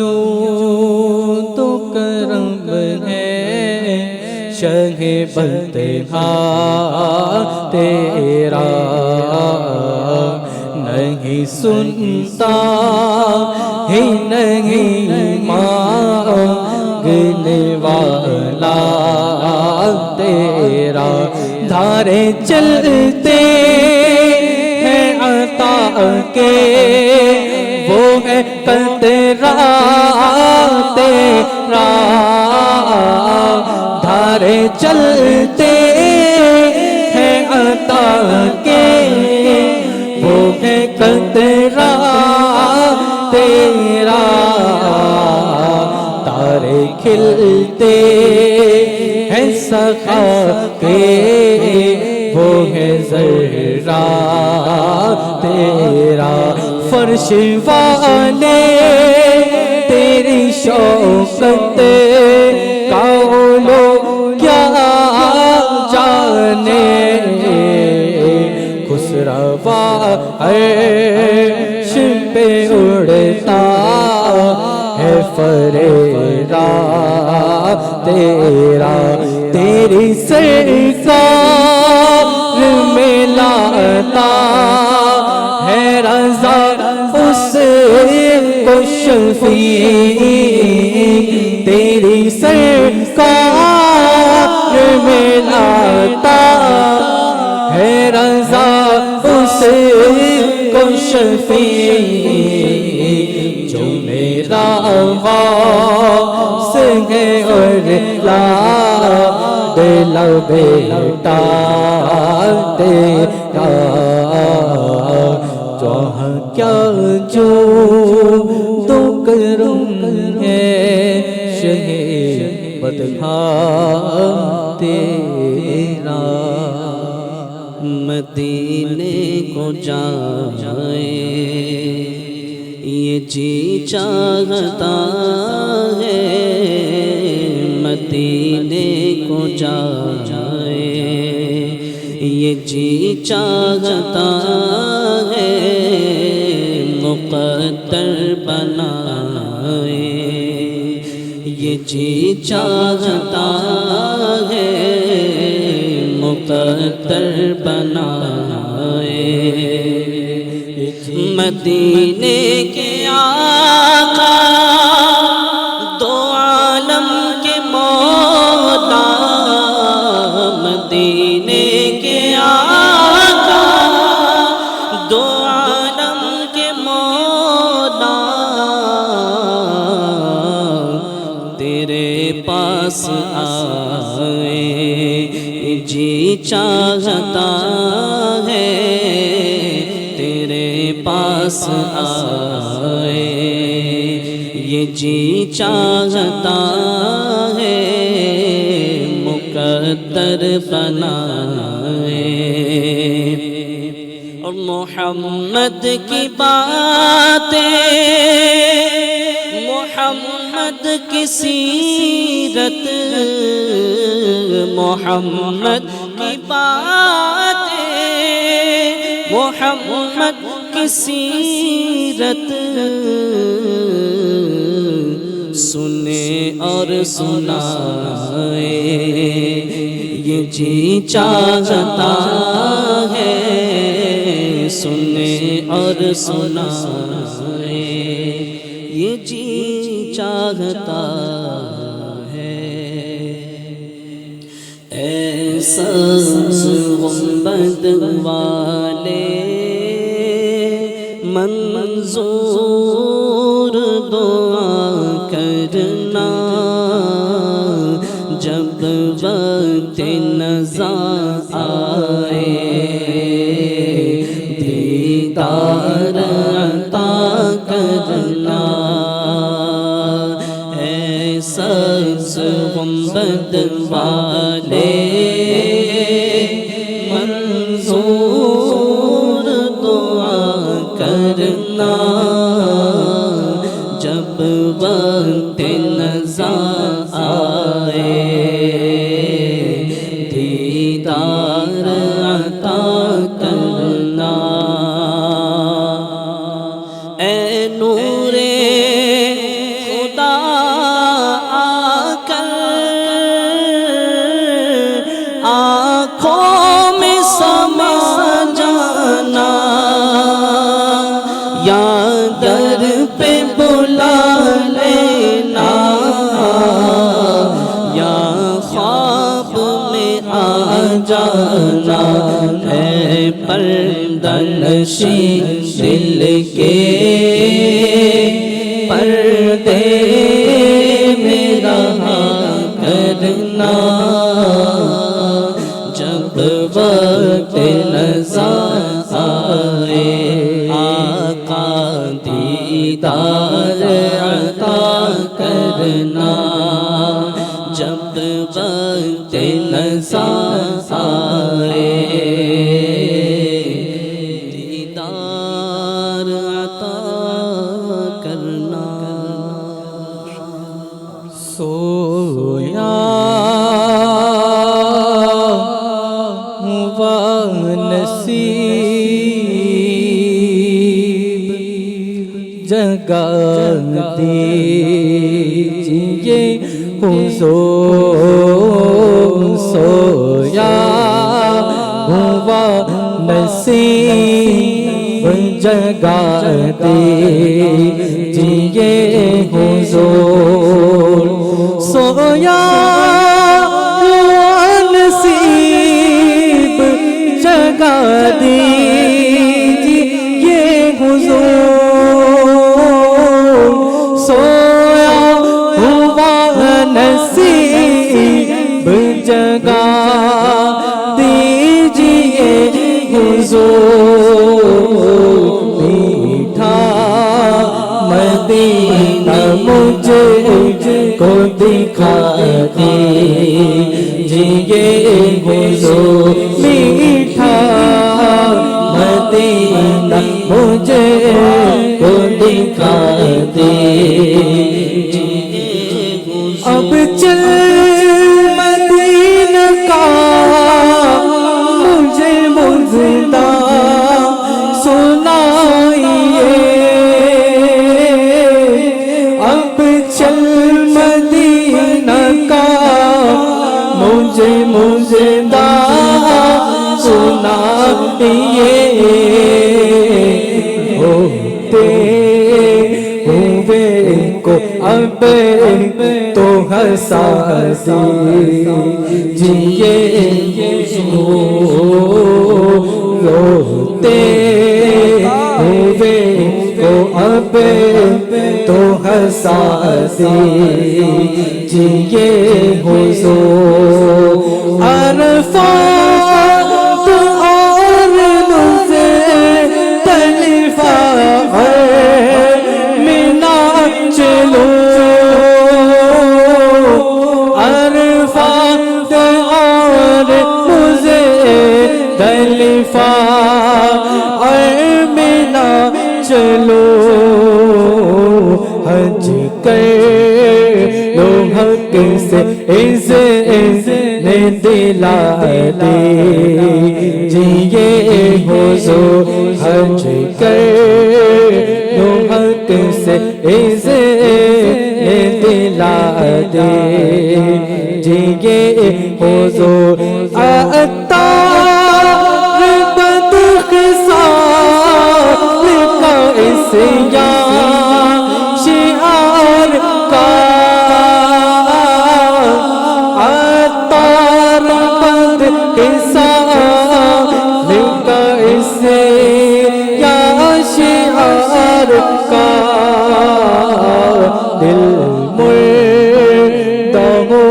جو تو کرم ہے شہ بطحا تیرا نہیں سنتا ہی نہیں مانگنے والا تیرا دھارے چلتے ہیں عطا کے وہ ہے قطرہ تیرا دھارے چلتے ہیں عطا کے وہ ہے قطرہ تیرا تارے کھلتے ہیں سخا کے وہ ہے ذرہ تیرا فرش والے تیری شوقت کا لوگ کیا جانے خسروا عرش پہ اڑتا ہے فریرا تیرا تیری سرکار میں لاتا ہے رضا اس کو شفیع تیری سرکار میں لاتا ہے رضا اس کو شفیع جو میرا غوث ہے اور لا دل بیٹا تیرا جہاں کیا جو تو کرم ہے شہ بطحا تیرا مدینے کو جائے یہ جی چاہتا ہے مدینے کو جائے یہ جی چاہتا ہے مقدر بنائے یہ جی چاہتا ہے مقدر بنائے مدینے کے آقا دو عالم کے مولا مدینے کے آقا دو عالم کے مولا تیرے پاس آئے جی چاہتا ہے تیرے پاس آئے یہ جی چاہتا ہے مقدر بنائے اور محمد کی باتیں محمد کی سیرت محمد کی باتیں محمد کی سیرت سنے اور سنائے یہ جی چاہتا ہے سنے اور سنائے یہ جی چاہتا ہے ایسا گنبد والے منظور دعا کرنا جب وقت نزا آئے دیدار عطا کرنا ایسا گنبد والے منظور دعا کرنا جب وقت نزا آئے دیدار عطا کرنا اے نور آنکھوں میں سما جانا یا در پہ بلا لینا یا خواب میں آ جانا ہے پردہ نشی دل کے پردے میرا کرنا جب وقت نظر آئے آقا دیدار عطا کرنا جب وقت نظر آئے دیدار عطا کرنا سویا ہوا نصیب جگا دیجیے حضور سویا ہوا نصیب جگا دیجیے حضور سویا ہوا نصیب جگا دیجیے حضور سویا ہوا نصیب جگا دیجیے حضور میٹھا مدینہ مجھے کو دکھا دیجیے حضور میٹھا مدینہ مجھے کو دکھا دیجیے اب چل مدینہ کا مجھے مزدہ سنائیے اب چل مدینہ کا مجھے مزدہ سنائیے ہوتے ہوئے کو اب تو ہنسا دیجیے روتے ہوئے کو اب تو ہنسا دیجیے حضور عرفات اور مزدلفہ منا چلو عرفات اور مزدلفہ منا چلو حج کر لو حق سے عزت دلا دیجیے حضور حج کر لو حق سے عزت دلا دیجیے حضور عطار بدخشان کا اسیان شعار کا عطار بدخشان کا اسیان شعار کا دل مردہ ہو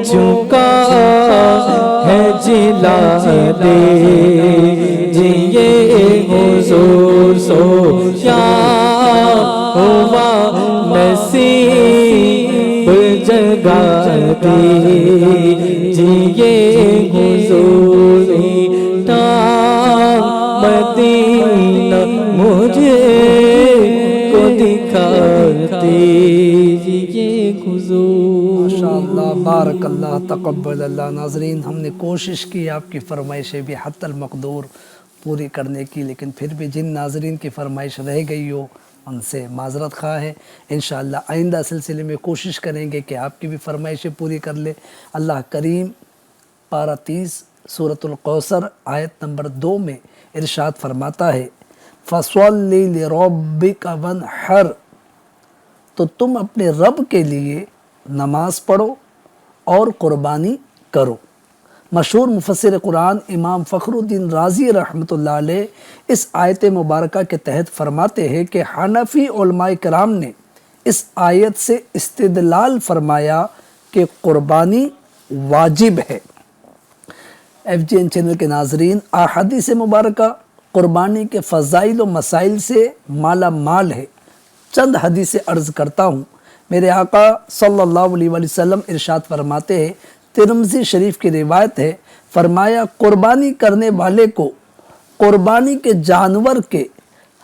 چکا ہے جلا دیجیے حضور سویا ہوا نصیب جگا دیجیے حضور تا مدینہ مجھے کو دکھا دیجیے حضور
ماشاءاللہ بارک اللہ تقبل اللہ. ناظرین ہم نے کوشش کی آپ کی فرمائشیں بھی حتی المقدور پوری کرنے کی، لیکن پھر بھی جن ناظرین کی فرمائش رہ گئی ہو ان سے معذرت خواہ ہے. انشاءاللہ آئندہ سلسلے میں کوشش کریں گے کہ آپ کی بھی فرمائشیں پوری کر لے. اللہ کریم پارہ 30 سورۃ الکوثر آیت نمبر 2 میں ارشاد فرماتا ہے فَصَلِّ لِرَبِّكَ وَانْحَرْ، تو تم اپنے رب کے لیے نماز پڑھو اور قربانی کرو۔ مشہور مفسر قرآن امام فخر الدین رازی رحمۃ اللہ علیہ اس آیت مبارکہ کے تحت فرماتے ہیں کہ حنفی علماء کرام نے اس آیت سے استدلال فرمایا کہ قربانی واجب ہے۔ FGN چینل کے ناظرین، احادیث مبارکہ قربانی کے فضائل و مسائل سے مالا مال ہے۔ چند حدیث عرض کرتا ہوں۔ میرے آقا صلی اللہ علیہ وآلہ وسلم ارشاد فرماتے ہیں، ترمذی شریف کی روایت ہے، فرمایا قربانی کرنے والے کو قربانی کے جانور کے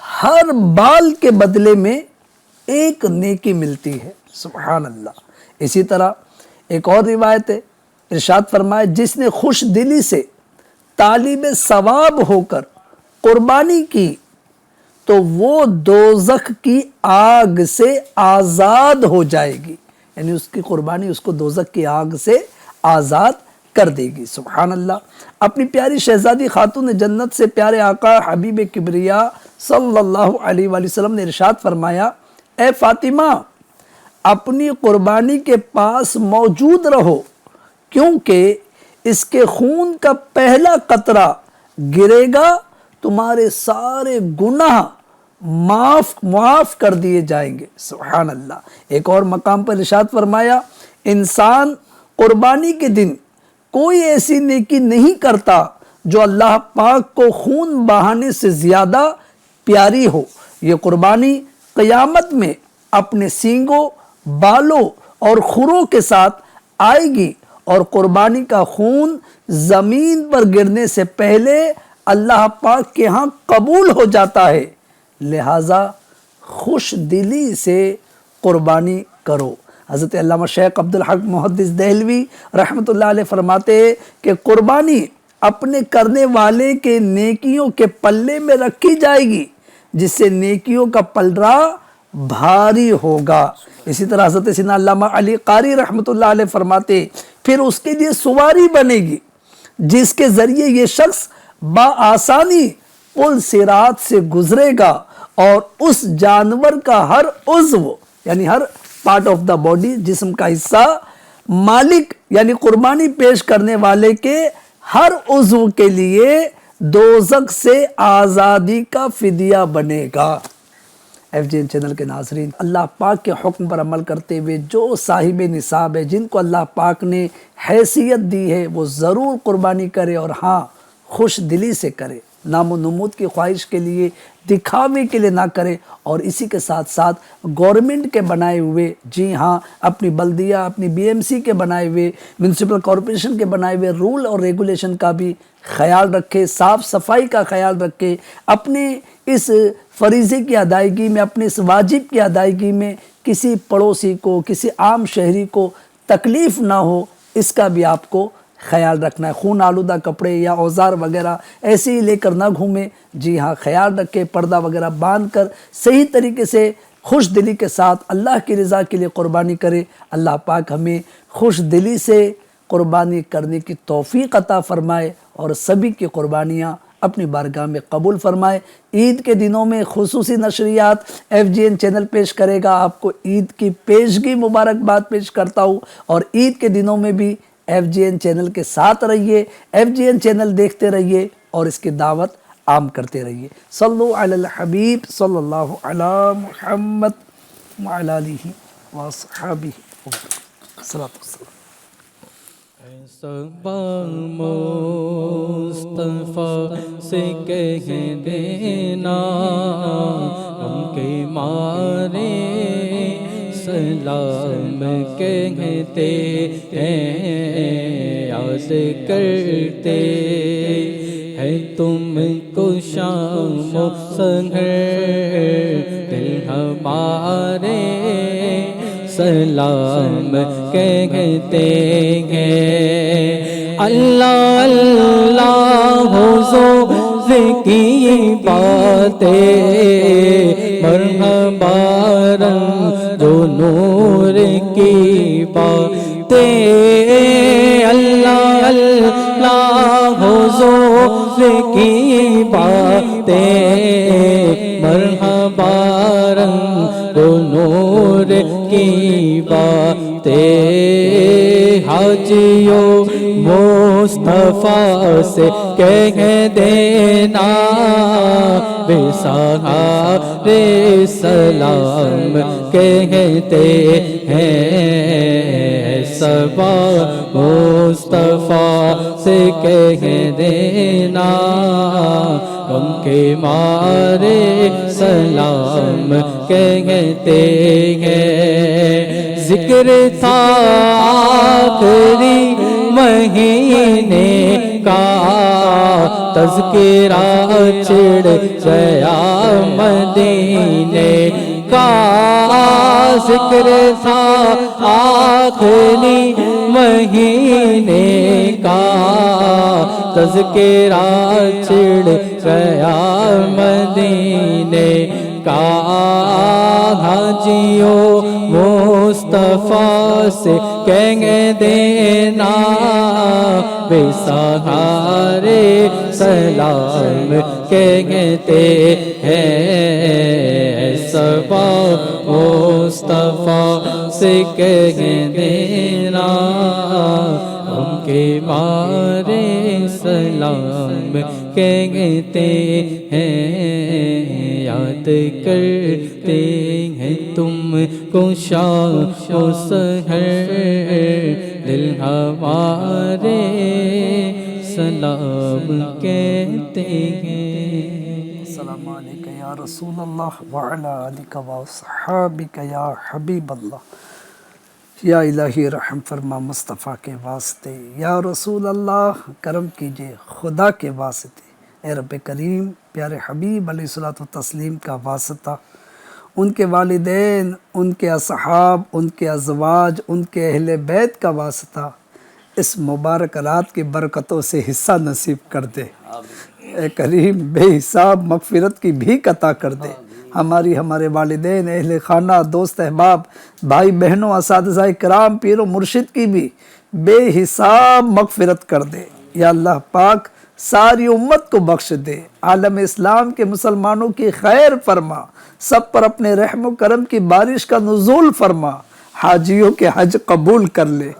ہر بال کے بدلے میں ایک نیکی ملتی ہے۔ سبحان اللہ۔ اسی طرح ایک اور روایت ہے، ارشاد فرمایا جس نے خوش دلی سے طالب ثواب ہو کر قربانی کی تو وہ دوزخ کی آگ سے آزاد ہو جائے گی، یعنی اس کی قربانی اس کو دوزخ کی آگ سے آزاد کر دے گی۔ سبحان اللہ۔ اپنی پیاری شہزادی خاتون جنت سے پیارے آقا حبیب کبریا صلی اللہ علیہ وآلہ وسلم نے ارشاد فرمایا، اے فاطمہ اپنی قربانی کے پاس موجود رہو، کیونکہ اس کے خون کا پہلا قطرہ گرے گا تمہارے سارے گناہ معاف کر دیے جائیں گے۔ سبحان اللہ۔ ایک اور مقام پر ارشاد فرمایا، انسان قربانی کے دن کوئی ایسی نیکی نہیں کرتا جو اللہ پاک کو خون بہانے سے زیادہ پیاری ہو۔ یہ قربانی قیامت میں اپنے سینگوں، بالوں اور کھروں کے ساتھ آئے گی، اور قربانی کا خون زمین پر گرنے سے پہلے اللہ پاک کے ہاں قبول ہو جاتا ہے، لہٰذا خوش دلی سے قربانی کرو۔ حضرت علامہ شیخ عبدالحق محدث دہلوی رحمۃ اللہ علیہ فرماتے ہیں کہ قربانی اپنے کرنے والے کے نیکیوں کے پلے میں رکھی جائے گی، جس سے نیکیوں کا پلڑا بھاری ہوگا۔ اسی طرح حضرت سیدنا علامہ علی قاری رحمۃ اللہ علیہ فرماتے پھر اس کے لیے سواری بنے گی جس کے ذریعے یہ شخص بآسانی پل صراط سے گزرے گا، اور اس جانور کا ہر عضو یعنی ہر پارٹ آف دا باڈی، جسم کا حصہ، مالک یعنی قربانی پیش کرنے والے کے ہر عضو کے لیے دوزخ سے آزادی کا فدیہ بنے گا۔ FGN چینل کے ناظرین، اللہ پاک کے حکم پر عمل کرتے ہوئے جو صاحب نصاب ہے، جن کو اللہ پاک نے حیثیت دی ہے، وہ ضرور قربانی کرے، اور ہاں خوش دلی سے کرے، نام و نمود کی خواہش کے لیے، دکھاوے کے لیے نہ کرے۔ اور اسی کے ساتھ ساتھ گورنمنٹ کے بنائے ہوئے، جی ہاں اپنی بلدیہ، اپنی BMC کے بنائے ہوئے، میونسپل کارپوریشن کے بنائے ہوئے رول اور ریگولیشن کا بھی خیال رکھے، صاف صفائی کا خیال رکھے، اپنے اس فریضے کی ادائیگی میں، اپنے اس واجب کی ادائیگی میں کسی پڑوسی کو، کسی عام شہری کو تکلیف نہ ہو، اس کا بھی آپ کو خیال رکھنا ہے۔ خون آلودہ کپڑے یا اوزار وغیرہ ایسے ہی لے کر نہ گھومیں، جی ہاں خیال رکھے، پردہ وغیرہ باندھ کر صحیح طریقے سے خوش دلی کے ساتھ اللہ کی رضا کے لیے قربانی کرے۔ اللہ پاک ہمیں خوش دلی سے قربانی کرنے کی توفیق عطا فرمائے، اور سبھی کی قربانیاں اپنی بارگاہ میں قبول فرمائے۔ عید کے دنوں میں خصوصی نشریات FGN چینل پیش کرے گا، آپ کو عید کی پیشگی مبارکباد پیش کرتا ہوں، اور عید کے دنوں میں بھی FGN چینل کے ساتھ رہیے، FGN چینل دیکھتے رہیے، اور اس کی دعوت عام کرتے رہیے۔ صلو علی الحبیب صلی اللہ علی محمد وعلی آلہ وصحبہ الصلاۃ والسلام۔
صبا مصطفیٰ سے کہہ دینا ہم کے مارے سلام کہتے ہیں، یاد کرتے ہیں تم کو شام و سحر، دل ہمارے سلام کہتے ہیں۔ اللہ اللہ حضور کی باتیں مرحبا رنگ جو نور کی باتیں، اللہ اللہ کی باتیں، مرحبا رنگ و نور کی باتیں، حاجیوں مصطفیٰ سے کہہ دینا، بے سہارے سلام کہتے ہیں، صبا مصطفیٰ سے کہہ دینا، غم کے مارے سلام کہتے ہیں، ذکر تھا آخری مہینے کا، تذکرہ چڑھ گیا مدینے کا، ذکر تھا آخری مہینے کا، تذکرہ چڑھ گیا مدینے کا، حاجیوں مصطفیٰ سے کہہ دینا، بے سہارے سلام کہتے ہیں، صبا مصطفیٰ سے کہہ دینا، ان کے مارے سلام کہتے ہیں، یاد کرتے ہیں تم کو شام و سحر، دل ہمارے سلام کہتے ہیں۔
السلام علیکم یا رسول اللہ وعلا آلک و صحابک یا حبیب اللہ، یا الہی رحم فرما مصطفیٰ کے واسطے، یا رسول اللہ کرم کیجئے خدا کے واسطے، اے رب کریم پیارے حبیب علیہ الصلوۃ والتسلیم کا واسطہ، ان کے والدین، ان کے اصحاب، ان کے ازواج، ان کے اہل بیت کا واسطہ، اس مبارک رات کی برکتوں سے حصہ نصیب کر دے، اے کریم بے حساب مغفرت کی بھیک عطا کر دے، ہمارے والدین، اہل خانہ، دوست احباب، بھائی بہنوں، اساتذہ کرام، پیر و مرشد کی بھی بے حساب مغفرت کر دے، یا اللہ پاک ساری امت کو بخش دے، عالم اسلام کے مسلمانوں کی خیر فرما، سب پر اپنے رحم و کرم کی بارش کا نزول فرما، حاجیوں کے حج قبول کر لے،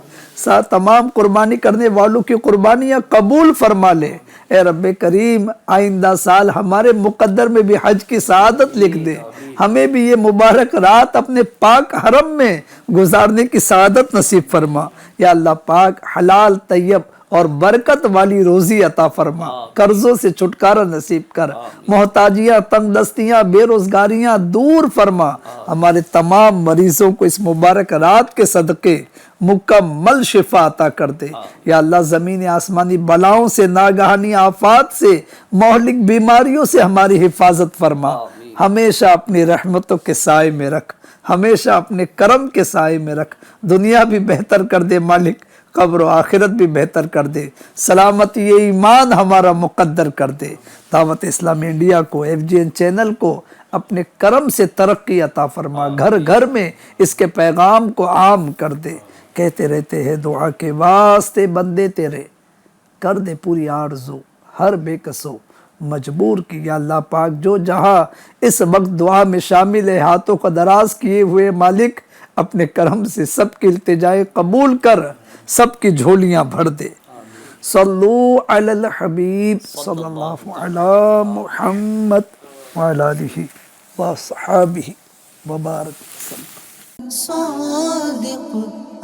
تمام قربانی کرنے والوں کی قربانیاں قبول فرما لے، اے رب کریم آئندہ سال ہمارے مقدر میں بھی حج کی سعادت لکھ دے، ہمیں بھی یہ مبارک رات اپنے پاک حرم میں گزارنے کی سعادت نصیب فرما، یا اللہ پاک حلال طیب اور برکت والی روزی عطا فرما، قرضوں سے چھٹکارا نصیب کر، محتاجیاں، تنگ دستیاں، بے روزگاریاں دور فرما، ہمارے تمام مریضوں کو اس مبارک رات کے صدقے مکمل شفا عطا کر دے، یا اللہ زمین آسمانی بلاؤں سے، ناگہانی آفات سے، مہلک بیماریوں سے ہماری حفاظت فرما، ہمیشہ اپنی رحمتوں کے سائے میں رکھ، ہمیشہ اپنے کرم کے سائے میں رکھ، دنیا بھی بہتر کر دے مالک، قبر و آخرت بھی بہتر کر دے، سلامتی ایمان ہمارا مقدر کر دے، دعوت اسلامی انڈیا کو، FGN چینل کو اپنے کرم سے ترقی عطا فرما، گھر گھر میں اس کے پیغام کو عام کر دے، کہتے رہتے ہیں دعا کے واسطے بندے تیرے، کر دے پوری آرزو ہر بے کسو مجبور کی، یا اللہ پاک جو جہاں اس وقت دعا میں شامل ہے، ہاتھوں کو دراز کیے ہوئے مالک اپنے کرم سے سب کی التجائے قبول کر، سب کی جھولیاں بھر دے، صلو علی الحبیب صلی اللہ علی محمد وعلی آلہ وصحابہ وبارک وسلم۔
صادق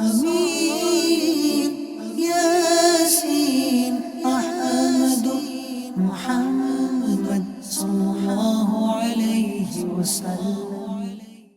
أمين ياسين أحمد محمد صلى الله عليه وسلم.